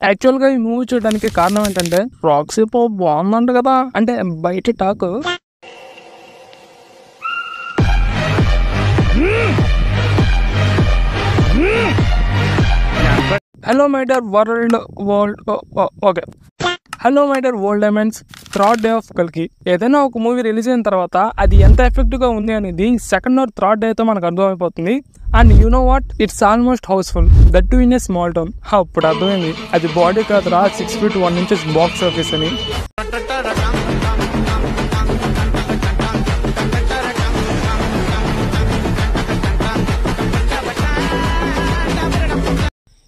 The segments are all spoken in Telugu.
యాక్చువల్గా ఈ మూవీ చూడడానికి కారణం ఏంటంటే ప్రాక్సీ పో బాగుందంట కదా, అంటే బయట talk. Hello my dear okay hello my dear world diamonds. Third day of కల్కి. ఏదైనా ఒక మూవీ రిలీజ్ అయిన తర్వాత అది ఎంత ఎఫెక్టివ్గా ఉంది అనేది సెకండ్ ఆర్ థర్డ్ డేతో మనకు అర్థమైపోతుంది. And you know what, it's almost housefull, that too in a small town. అప్పుడు అర్థమైంది అది బాడీ కాదురా 6 feet 1 inches బాక్స్ ఆఫీస్ అని.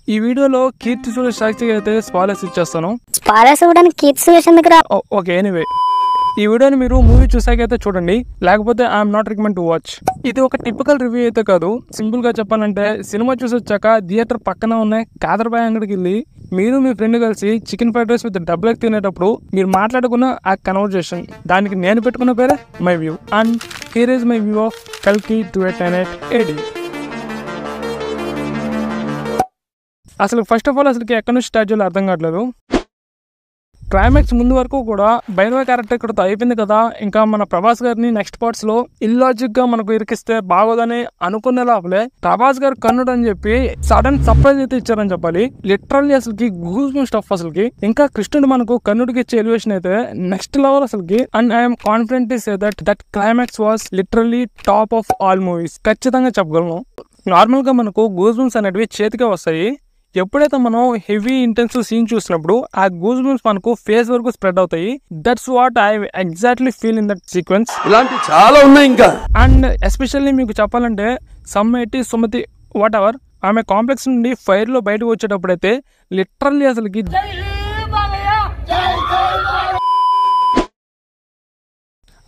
ఈ వీడియోలో కీర్తి సురేష్ సాక్షిగా అయితే స్పాయిలర్స్ ఇచ్చేస్తాను. ఓకే, ఎనీవే ఈ వీడియోని మీరు మూవీ చూసాకైతే చూడండి, లేకపోతే I'm not recommend to watch. ఇది ఒక టిపికల్ రివ్యూ అయితే కాదు. సింపుల్ గా చెప్పాలంటే సినిమా చూసి వచ్చాక థియేటర్ పక్కన ఉన్న కాదర్బాయ్ అంగడికి వెళ్ళి మీరు మీ ఫ్రెండ్ కలిసి chicken fried rice with double egg తినేటప్పుడు మీరు మాట్లాడుకున్న ఆ కన్వర్జేషన్, దానికి నేను పెట్టుకున్న పేరే my view. And here is my view of కల్కి 2898 AD. అసలు ఫస్ట్ ఆఫ్ ఆల్ అసలుకి ఎక్కడి నుంచి స్టార్ట్ చేయాలో అర్థం కావట్లేదు. క్లైమాక్స్ ముందు వరకు కూడా భైరవ క్యారెక్టర్ ఇక్కడతో అయిపోయింది కదా, ఇంకా మన ప్రభాస్ గారిని నెక్స్ట్ పార్ట్స్ లో ఇల్లాజిక్ గా మనకు ఇరికిస్తే బాగోదని అనుకునే లోపలే ప్రభాస్ గారు కన్నుడు అని చెప్పి సడన్ సర్ప్రైజ్ అయితే ఇచ్చారని చెప్పాలి. లిటరల్లీ అసలుకి గూస్ స్టఫ్ అసలుకి. ఇంకా కృష్ణుడు మనకు కన్నుడికి ఇచ్చే ఎలివేషన్ అయితే నెక్స్ట్ లెవెల్ అసలుకి. And I'm confident to say that climax was literally top of all movies ఖచ్చితంగా చెప్పగలను. నార్మల్ గా మనకు గూస్ బంప్స్ అనేటివి చేతికే వస్తాయి. ఎప్పుడైతే మనం హెవీ ఇంటెన్సివ్ సీన్ చూసినప్పుడు ఆ గూస్ బంప్స్ మనకు ఫేస్ వరకు స్ప్రెడ్ అవుతాయి. That's what I exactly feel in that sequence. ఇలాంటి చాలా ఉన్నాయి ఇంకా. అండ్ ఎస్పెషల్లీ మీకు చెప్పాలంటే సమ్మేటి సుమతి వాట్ ఎవర్ ఆమె కాంప్లెక్స్ నుండి ఫైర్ లో బయటకు వచ్చేటప్పుడు అయితే లిటరల్లీ అసలుకి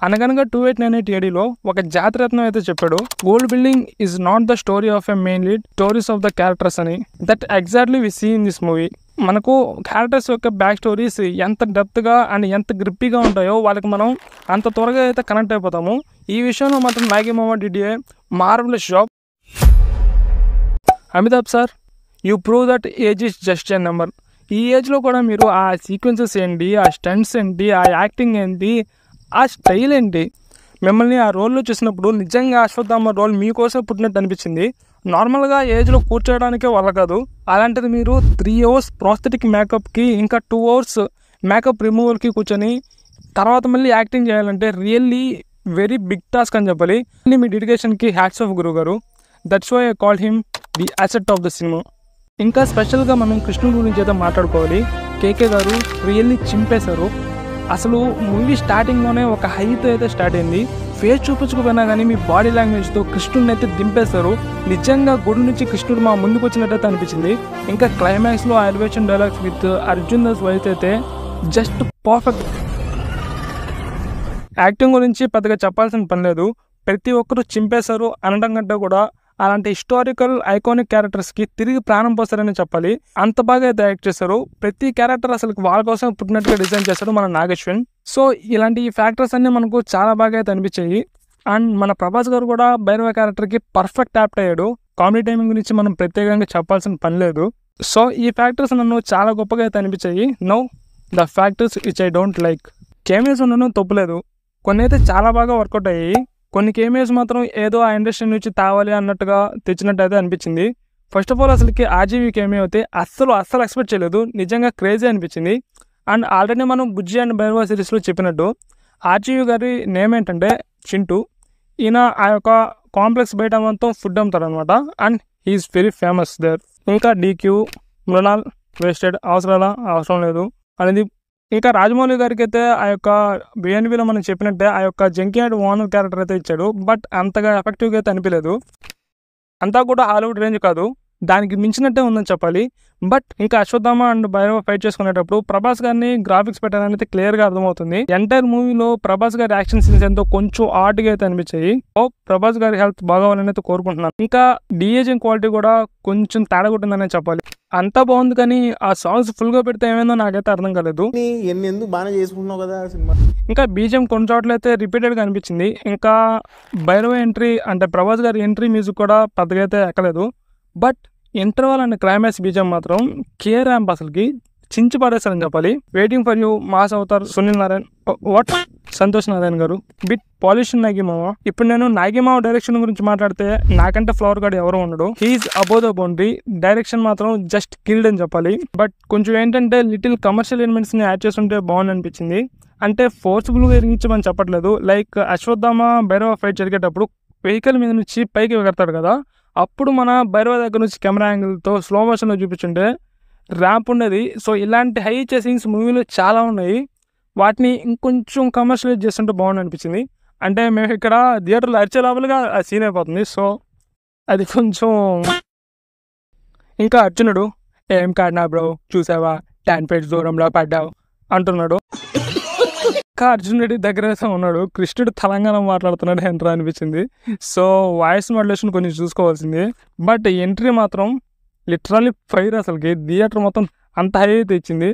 అనగనగా 2898 ADలో ఒక జాతిరత్నం అయితే చెప్పాడు, gold building is not the story of a main lead, stories of the characters అని. That exactly we see in this movie. మనకు క్యారెక్టర్స్ యొక్క బ్యాక్ స్టోరీస్ ఎంత డెప్త్గా అండ్ ఎంత గ్రిప్పీగా ఉంటాయో వాళ్ళకి మనం అంత త్వరగా అయితే కనెక్ట్ అయిపోతాము. ఈ విషయంలో మాత్రం మ్యాగీ మామ did a marvellous job. Amitabh sir, you prove that age is just a number. ఈ ఏజ్లో కూడా మీరు ఆ సీక్వెన్సెస్ ఏంటి, ఆ స్టంట్స్ ఏంటి, ఆ యాక్టింగ్ ఏంటి, ఆ స్టైల్ ఏంటి, మిమ్మల్ని ఆ రోల్లో చూసినప్పుడు నిజంగా అశ్వత్థామ రోల్ మీకోసం పుట్టినట్టు అనిపించింది. నార్మల్గా ఏజ్లో కూర్చోవడానికే వల్ల కాదు, అలాంటిది మీరు 3 hours ప్రాస్థెటిక్ మేకప్కి ఇంకా 2 hours మేకప్ రిమూవల్కి కూర్చొని తర్వాత మళ్ళీ యాక్టింగ్ చేయాలంటే రియల్లీ వెరీ బిగ్ టాస్క్ అని చెప్పాలి. మీ డెడికేషన్కి హ్యాట్స్ ఆఫ్ గురువు గారు. That's why I call him the asset of the cinema. ఇంకా స్పెషల్గా మనం కృష్ణుడి గురించి అయితే మాట్లాడుకోవాలి. కేకే గారు రియల్లీ చింపేశారు. అసలు మూవీ స్టార్టింగ్లోనే ఒక హైతో అయితే స్టార్ట్ అయింది. ఫేస్ చూపించకపోయినా కానీ మీ బాడీ లాంగ్వేజ్తో కృష్ణుడిని అయితే దింపేస్తారు. నిజంగా గుడి నుంచి కృష్ణుడు మా ముందుకు వచ్చినట్టయితే అనిపించింది. ఇంకా క్లైమాక్స్లో elevation dialogues with Arjun Das voice అయితే జస్ట్ పర్ఫెక్ట్. యాక్టింగ్ గురించి పెద్దగా చెప్పాల్సిన పని లేదు, ప్రతి ఒక్కరూ చింపేశారు అనడం కంటే కూడా అలాంటి హిస్టారికల్ ఐకానిక్ క్యారెక్టర్స్కి తిరిగి ప్రాణం పోస్తారని చెప్పాలి. అంత బాగా అయితే యాక్ట్ చేశారు. ప్రతి క్యారెక్టర్ అసలు వాళ్ళ కోసం పుట్టినట్టుగా డిజైన్ చేశారు మన నాగేశ్వన్. సో ఇలాంటి ఫ్యాక్టర్స్ అన్నీ మనకు చాలా బాగా అయితే అనిపించాయి. అండ్ మన ప్రభాస్ గారు కూడా భైరవ క్యారెక్టర్కి పర్ఫెక్ట్ యాప్ట్ అయ్యాడు. కామెడీ టైమింగ్ గురించి మనం ప్రత్యేకంగా చెప్పాల్సిన పని లేదు. సో ఈ ఫ్యాక్టర్స్ నన్ను చాలా గొప్పగా అయితే అనిపించాయి. No the factors which I don't like. Cameos ఉండడం తప్పులేదు, కొన్ని అయితే చాలా బాగా వర్కౌట్ అయ్యాయి. కొన్ని కేమియోస్ మాత్రం ఏదో ఆ ఇండస్ట్రీ నుంచి తావాలి అన్నట్టుగా తెచ్చినట్టు అయితే అనిపించింది. ఫస్ట్ ఆఫ్ ఆల్ అసలుకి ఆర్జీవీ కేమియో అయితే అస్సలు ఎక్స్పెక్ట్ చేయలేదు, నిజంగా క్రేజీ అనిపించింది. అండ్ ఆల్రెడీ మనం బుజ్జి అండ్ భైరవ సిరీస్లో చెప్పినట్టు ఆర్జీవీ గారి నేమ్ ఏంటంటే చింటూ. ఈయన ఆ యొక్క కాంప్లెక్స్ బయట మొత్తం ఫుడ్ అమ్ముతారు అనమాట. And he's very famous there. ఇంకా డీక్యూ, మృణాల్, వేస్టెడ్ అవసరం లేదు అనేది. ఇంకా రాజమౌళి గారికి అయితే ఆ యొక్క బిఎన్బిలో మనం చెప్పినట్టే ఆ యొక్క జంకీయాడ్ ఓనర్ క్యారెక్టర్ అయితే ఇచ్చాడు. బట్ అంతగా ఎఫెక్టివ్గా అయితే అనిపించలేదు. అంతా కూడా హాలీవుడ్ రేంజ్ కాదు, దానికి మించినట్టే ఉందని చెప్పాలి. బట్ ఇంకా అశ్వత్థామ అండ్ భైరవ ఫైట్ చేసుకునేటప్పుడు ప్రభాస్ గారిని గ్రాఫిక్స్ పెట్టాలని క్లియర్గా అర్థమవుతుంది. ఎంటైర్ మూవీలో ప్రభాస్ గారి యాక్షన్ సీన్స్ ఎంతో కొంచెం ఆర్ట్గా అయితే అనిపించాయి. ప్రభాస్ గారి హెల్త్ బాగోవాలని అయితే కోరుకుంటున్నాను. ఇంకా డిఏజింగ్ క్వాలిటీ కూడా కొంచెం తేడా కొట్టిందనే చెప్పాలి. అంతా బాగుంది కానీ ఆ సాంగ్స్ ఫుల్గా పెడితే ఏమైందో నాకైతే అర్థం కాలేదు. ఇంకా బీజిఎం కొన్ని చోట్ల అయితే రిపీటెడ్గా అనిపించింది. ఇంకా భైరవ ఎంట్రీ అంటే ప్రభాస్ గారి ఎంట్రీ మ్యూజిక్ కూడా పెద్దగా అయితే ఎక్కలేదు. But interval and climax BGM మాత్రం కే ర్యాంప్ అసలుకి చించి పడేస్తారని చెప్పాలి. Waiting for you mass Avatar Sunil Narayan, what Santosh Narayana గారు, బిట్ పాలిషన్ నాగిమావ. ఇప్పుడు నేను నాగిమావ డైరెక్షన్ గురించి మాట్లాడితే నాకంటే ఫ్లవర్ గార్డ్ ఎవరు ఉండడు. He's above the boundary. Direction మాత్రం జస్ట్ కిల్డ్ అని చెప్పాలి. బట్ కొంచెం ఏంటంటే లిటిల్ కమర్షియల్ ఎలిమెంట్స్ ని యాడ్ చేస్తుంటే బాగుంది అనిపించింది. అంటే ఫోర్స్ఫుల్గా ఎరిగించమని చెప్పట్లేదు. లైక్ అశ్వత్థామ భైరవ ఫైట్ జరిగేటప్పుడు వెహికల్ మీద నుంచి పైకి ఎగరతాడు కదా, అప్పుడు మన భైరవ దగ్గర నుంచి కెమెరా యాంగిల్తో స్లో మోషన్లో చూపించుంటే ర్యాంప్ ఉండేది. సో ఇలాంటి హై చేసింగ్స్ మూవీలో చాలా ఉన్నాయి. వాటిని ఇంకొంచెం కమర్షియలైజ్ చేస్తుంటే బాగుంది అనిపించింది. అంటే మేము ఇక్కడ థియేటర్లో అరిచే లోపలుగా ఆ సీన్ అయిపోతుంది. సో అది కొంచెం. ఇంకా అర్జునుడు ఏం కాడినా బ్రో చూసావా 10 feet దూరంలో పడ్డావు అంటున్నాడు. ఇంకా అర్జునుడి దగ్గర ఉన్నాడు. కృష్ణుడు తెలంగాణ మాట్లాడుతున్నాడు ఎంట్రా అనిపించింది. సో వాయిస్ మాడ్యులేషన్ కొంచెం చూసుకోవాల్సింది. బట్ ఎంట్రీ మాత్రం లిటరల్లీ ఫైర్. అసలుకి థియేటర్ మొత్తం అంత హై అయితే ఇచ్చింది.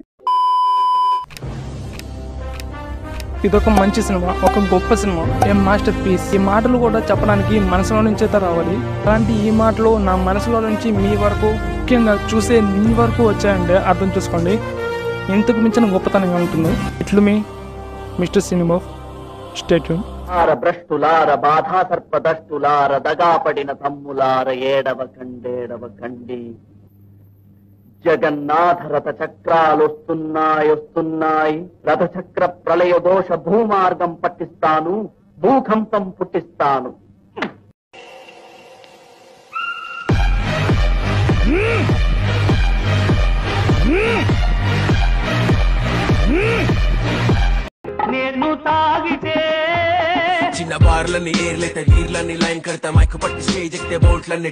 ఇదొక మంచి సినిమా, ఒక గొప్ప సినిమా, ఏ మాస్టర్ పీస్. ఈ మాటలు కూడా చెప్పడానికి మనసులో నుంచి అయితే రావాలి. అలాంటి ఈ మాటలు నా మనసులో నుంచి మీ వరకు, ముఖ్యంగా చూసే మీ వరకు వచ్చాయంటే అర్థం చేసుకోండి ఇంతకు మించిన గొప్పతనంగా ఉంటుంది. ఇట్లు మీ మిస్టర్ సినిమా. Stay tune. భ్రష్టులార బాధా సర్పదష్టులార దగాపడిన తమ్ములార ఏడవకండి. జగన్నాథ రథ చక్రాలొస్తున్నాయి. రథచక్ర ప్రళయ దోష భూమార్గం పట్టిస్తాను, భూకంపం పుట్టిస్తాను. నేను తాగితే చిన్న బార్లని ఏర్లైతే వీర్లని లైన్ కడతా మైకు పట్టి స్టేజ్ ఎక్కితే బోట్లన్నీ